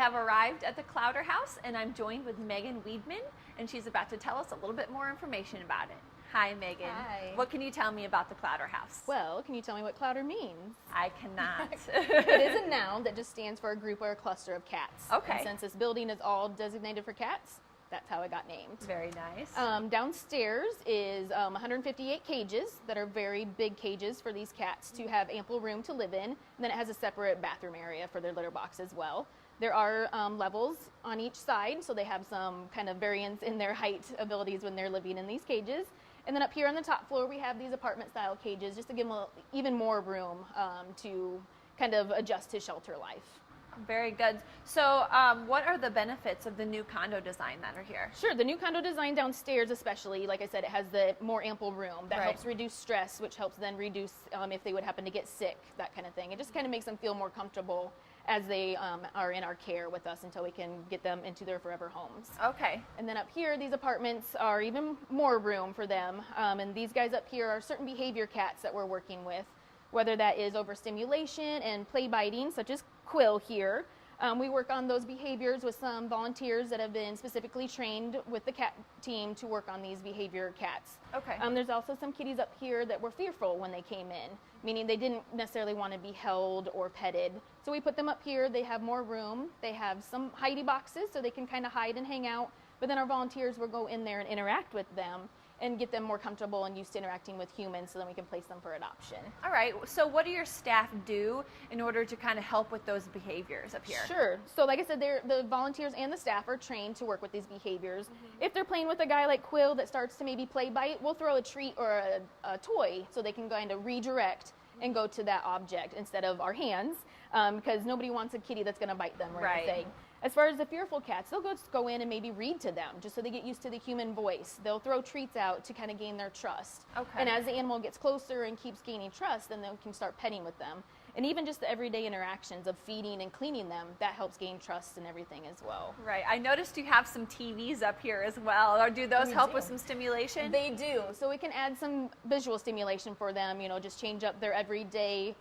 have arrived at the Clowder House, and I'm joined with Megan Weedman, and she's about to tell us a little bit more information about it. Hi, Megan. Hi. What can you tell me about the Clowder House? Well, can you tell me what clowder means? I cannot. It is a noun that just stands for a group or a cluster of cats. Okay. And since this building is all designated for cats, that's how it got named. Very nice. Downstairs is 158 cages that are very big cages for these cats to have ample room to live in. And then it has a separate bathroom area for their litter box as well. There are levels on each side, so they have some kind of variance in their height abilities when they're living in these cages. And then up here on the top floor, we have these apartment-style cages just to give them even more room to kind of adjust to shelter life. Very good. So what are the benefits of the new condo design that are here? Sure. The new condo design downstairs especially, like I said, it has the more ample room. That helps reduce stress, which helps then reduce if they would happen to get sick, that kind of thing. It just kind of makes them feel more comfortable as they are in our care with us until we can get them into their forever homes. Okay. And then up here, these apartments are even more room for them. And these guys up here are certain behavior cats that we're working with, whether that is overstimulation and play biting, such as Quill here. We work on those behaviors with some volunteers that have been specifically trained with the cat team to work on these behavior cats. Okay. There's also some kitties up here that were fearful when they came in, meaning they didn't necessarily want to be held or petted. So we put them up here. They have more room. They have some hidey boxes so they can kind of hide and hang out. But then our volunteers will go in there and interact with them and get them more comfortable and used to interacting with humans so then we can place them for adoption. All right, so what do your staff do in order to kind of help with those behaviors up here? Sure. So like I said, the volunteers and the staff are trained to work with these behaviors. If they're playing with a guy like Quill that starts to maybe play bite, we'll throw a treat or a toy so they can kind of redirect and go to that object instead of our hands, because nobody wants a kitty that's going to bite them or anything. As far as the fearful cats, they'll just go in and maybe read to them just so they get used to the human voice. They'll throw treats out to kind of gain their trust. Okay. And as the animal gets closer and keeps gaining trust, then they can start petting with them. And even just the everyday interactions of feeding and cleaning them, that helps gain trust and everything as well. Right. I noticed you have some TVs up here as well. Or do those help with some stimulation? They do. So we can add some visual stimulation for them, just change up their everyday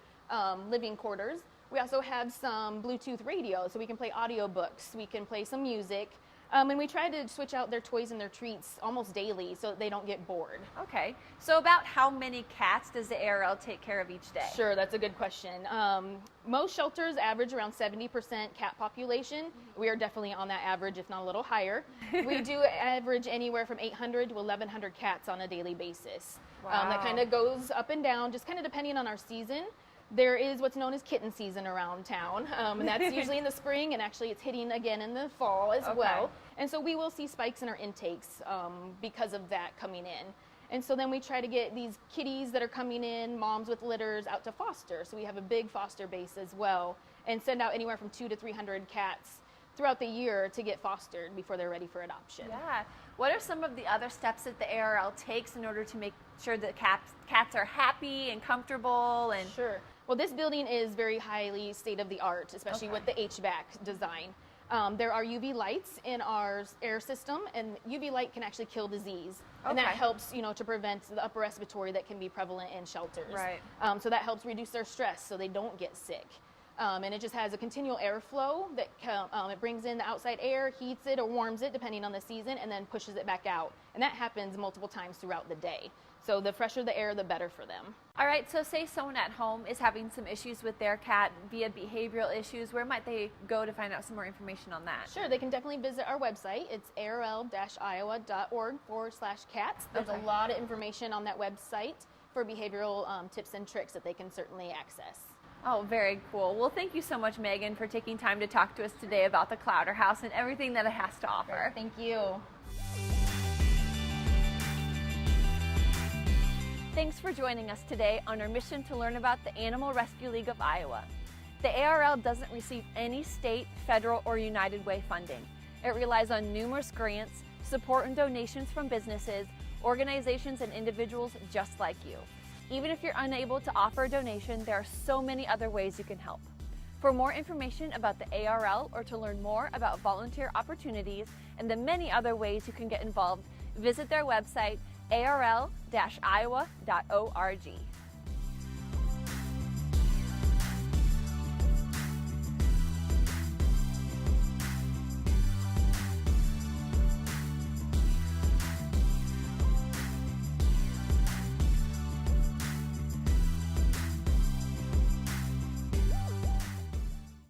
living quarters. We also have some Bluetooth radio, so we can play audiobooks, we can play some music, and we try to switch out their toys and their treats almost daily so that they don't get bored. Okay, so about how many cats does the ARL take care of each day? Sure, that's a good question. Most shelters average around 70% cat population. We are definitely on that average, if not a little higher. We do average anywhere from 800 to 1,100 cats on a daily basis. Wow. That kind of goes up and down, just kind of depending on our season. There is what's known as kitten season around town, and that's usually in the spring, and actually it's hitting again in the fall as well. And so we will see spikes in our intakes because of that coming in. And so then we try to get these kitties that are coming in, moms with litters, out to foster. So we have a big foster base as well, and send out anywhere from 200 to 300 cats throughout the year to get fostered before they're ready for adoption. Yeah. What are some of the other steps that the ARL takes in order to make sure that cats are happy and comfortable? And Sure. Well, this building is very highly state-of-the-art, especially with the HVAC design. There are UV lights in our air system, and UV light can actually kill disease. And that helps, to prevent the upper respiratory that can be prevalent in shelters. Right. So that helps reduce their stress so they don't get sick. And it just has a continual airflow that it brings in the outside air, heats it or warms it depending on the season, and then pushes it back out. And that happens multiple times throughout the day. So the fresher the air, the better for them. All right, so say someone at home is having some issues with their cat via behavioral issues. Where might they go to find out some more information on that? Sure, they can definitely visit our website. It's arl-iowa.org/cats. There's a lot of information on that website for behavioral tips and tricks that they can certainly access. Oh, very cool. Well, thank you so much, Megan, for taking time to talk to us today about the Clowder House and everything that it has to offer. Thank you. Thanks for joining us today on our mission to learn about the Animal Rescue League of Iowa. The ARL doesn't receive any state, federal, or United Way funding. It relies on numerous grants, support and donations from businesses, organizations, and individuals just like you. Even if you're unable to offer a donation, there are so many other ways you can help. For more information about the ARL or to learn more about volunteer opportunities and the many other ways you can get involved, visit their website, arl-iowa.org.